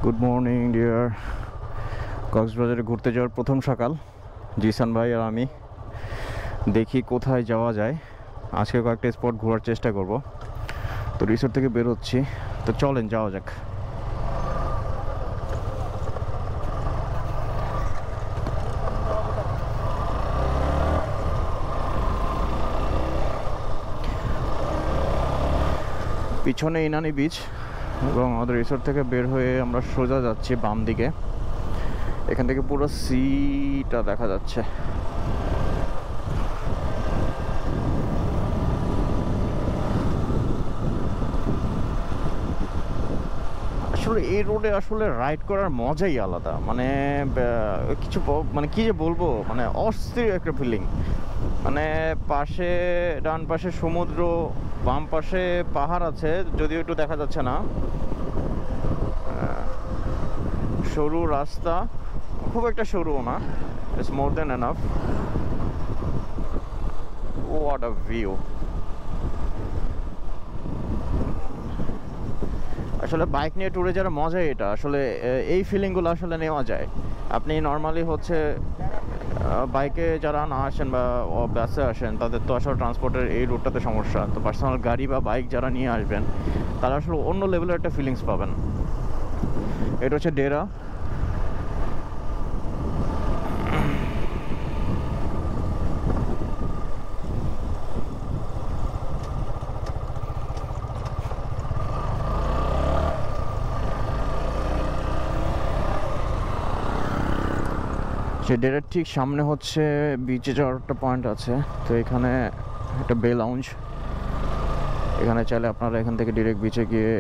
Good morning deer. কক্সবাজারে ঘুরতে যাওয়ার প্রথম সকাল, জিসান ভাই আর আমি দেখি কোথায় যাওয়া যায়। আজকে কয়েকটা স্পট ঘোরার চেষ্টা করব। তো রিসোর্ট থেকে বেরোচ্ছি, তো চলেন যাওয়া যাক। পিছনে ইনানি বিচ এবং আমাদের রিসোর্ট থেকে বের হয়ে আমরা সোজা যাচ্ছি বাম দিকে। এখান থেকে পুরো সিটা দেখা যাচ্ছে। আসলে এই রোডে আসলে রাইড করার মজাই আলাদা, মানে কিছু মানে কি যে বলবো, মানে অস্থির একটা ফিলিং। মানে পাশে ডান পাশে সমুদ্র, বাম পাশে পাহাড় আছে, যদিও একটু দেখা যাচ্ছে না। সরু রাস্তা, খুব একটা সরুও না, it's more than enough. What a view! আসলে বাইক নিয়ে ট্যুরে যারা মজাই এটা, আসলে এই ফিলিংগুলো আসলে নেওয়া যায়। আপনি নর্মালি হচ্ছে বাইকে যারা না আসেন বা বাসে আসেন, তাদের তো আসলে ট্রান্সপোর্টের এই রুটটাতে সমস্যা। তো পার্সোনাল গাড়ি বা বাইক যারা নিয়ে আসবেন, তারা আসলে অন্য লেভেলের একটা ফিলিংস পাবেন। এটা হচ্ছে ডেরা। সে ডেরার ঠিক সামনে হচ্ছে বিচে যাওয়ার একটা পয়েন্ট আছে। তো এখানে একটা বে লাউঞ্জ, এখানে চাইলে আপনারা এখান থেকে ডিরেক্ট বিচে গিয়ে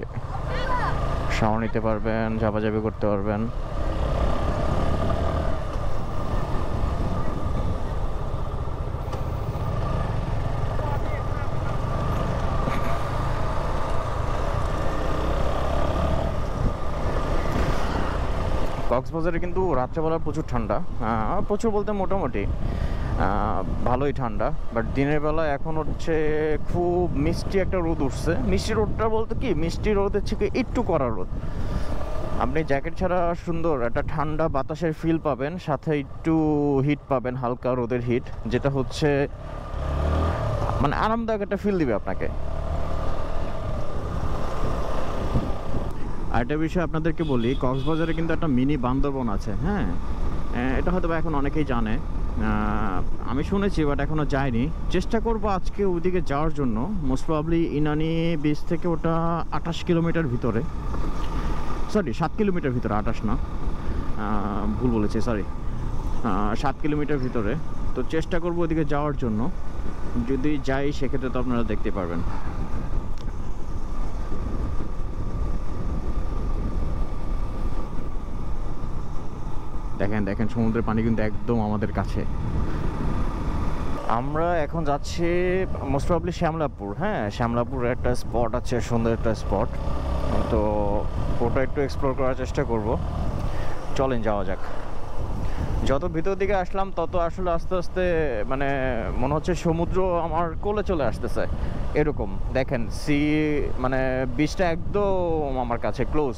শাওয়ার নিতে পারবেন, ঝাপাঝাপি করতে পারবেন। কক্সবাজারে কিন্তু রাত্রেবেলা প্রচুর ঠান্ডা, প্রচুর বলতে মোটামুটি ভালোই ঠান্ডা। বাট দিনের বেলা এখন হচ্ছে খুব মিষ্টি একটা রোদ উঠছে। মিষ্টি রোদটা বলতে কি, মিষ্টি রোদের থেকে একটু কড়া রোদ। আপনি জ্যাকেট ছাড়া সুন্দর একটা ঠান্ডা বাতাসের ফিল পাবেন, সাথে একটু হিট পাবেন, হালকা রোদের হিট, যেটা হচ্ছে মানে আরামদায়ক একটা ফিল দিবে আপনাকে। আরেকটা বিষয় আপনাদেরকে বলি, কক্সবাজারে কিন্তু একটা মিনি বান্দরবন আছে। হ্যাঁ, এটা হয়তো এখন অনেকেই জানে, আমি শুনেছি বাট এখনও যাইনি। চেষ্টা করব আজকে ওইদিকে যাওয়ার জন্য। মোস্ট প্রবাবলি ইনানি বিচ থেকে ওটা 28 কিলোমিটার ভিতরে, সরি 7 কিলোমিটার ভিতরে, 28 না, ভুল বলেছি, সরি, 7 কিলোমিটার ভিতরে। তো চেষ্টা করব ওইদিকে যাওয়ার জন্য। যদি যাই সেক্ষেত্রে তো আপনারা দেখতে পারবেন। দেখেন দেখেন, সমুদ্রের পানি কিন্তু একদম আমাদের কাছে। আমরা এখন যাচ্ছি মোস্ট প্রবাবলি শ্যামলাপুর। হ্যাঁ, শ্যামলাপুরে একটা স্পট আছে, সুন্দর একটা স্পট। তো ওটা একটু এক্সপ্লোর করার চেষ্টা করব। চলেন যাওয়া যাক। যত ভিতর দিকে আসলাম তত আসলে আস্তে আস্তে মানে মনে হচ্ছে সমুদ্র আমার কোলে চলে আসতেছে এরকম। দেখেন সি, মানে বিচটা একদম আমার কাছে ক্লোজ।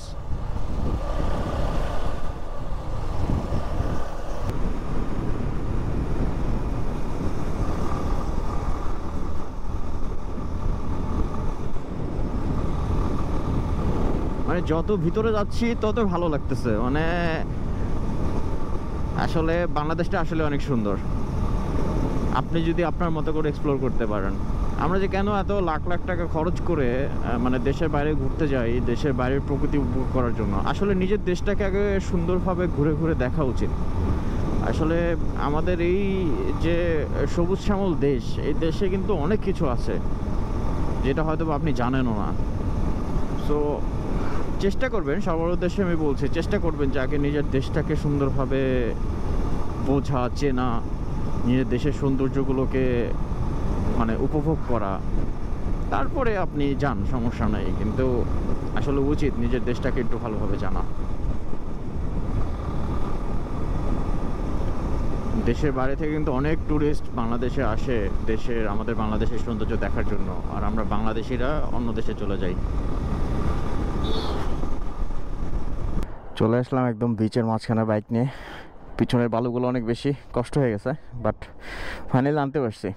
মানে যত ভিতরে যাচ্ছি তত ভালো লাগতেছে। মানে আসলে বাংলাদেশটা আসলে অনেক সুন্দর, আপনি যদি আপনার মতো করে এক্সপ্লোর করতে পারেন। আমরা যে কেন এত লাখ লাখ টাকা খরচ করে মানে দেশের বাইরে ঘুরতে যাই, দেশের বাইরের প্রকৃতি উপভোগ করার জন্য, আসলে নিজের দেশটাকে আগে সুন্দরভাবে ঘুরে ঘুরে দেখা উচিত। আসলে আমাদের এই যে সবুজ শ্যামল দেশ, এই দেশে কিন্তু অনেক কিছু আছে যেটা হয়তো আপনি জানেনও না। সো চেষ্টা করবেন, সবার উদ্দেশ্যে আমি বলছি, চেষ্টা করবেন যে আগে নিজের দেশটাকে সুন্দরভাবে বোঝা, চেনা, নিজের দেশের সৌন্দর্যগুলোকে মানে উপভোগ করা, তারপরে আপনি যান, সমস্যা নাই। কিন্তু আসলে উচিত নিজের দেশটাকে একটু ভালোভাবে জানা। দেশের বাইরে থেকে কিন্তু অনেক ট্যুরিস্ট বাংলাদেশে আসে আমাদের বাংলাদেশের সৌন্দর্য দেখার জন্য, আর আমরা বাংলাদেশিরা অন্য দেশে চলে যাই। চলে আসলাম একদম বিচের মাঝখানে বাইক নিয়ে। পিছনের বালুগুলো অনেক বেশি কষ্ট হয়ে গেছে, বাট ফাইনালি আনতে পারছি।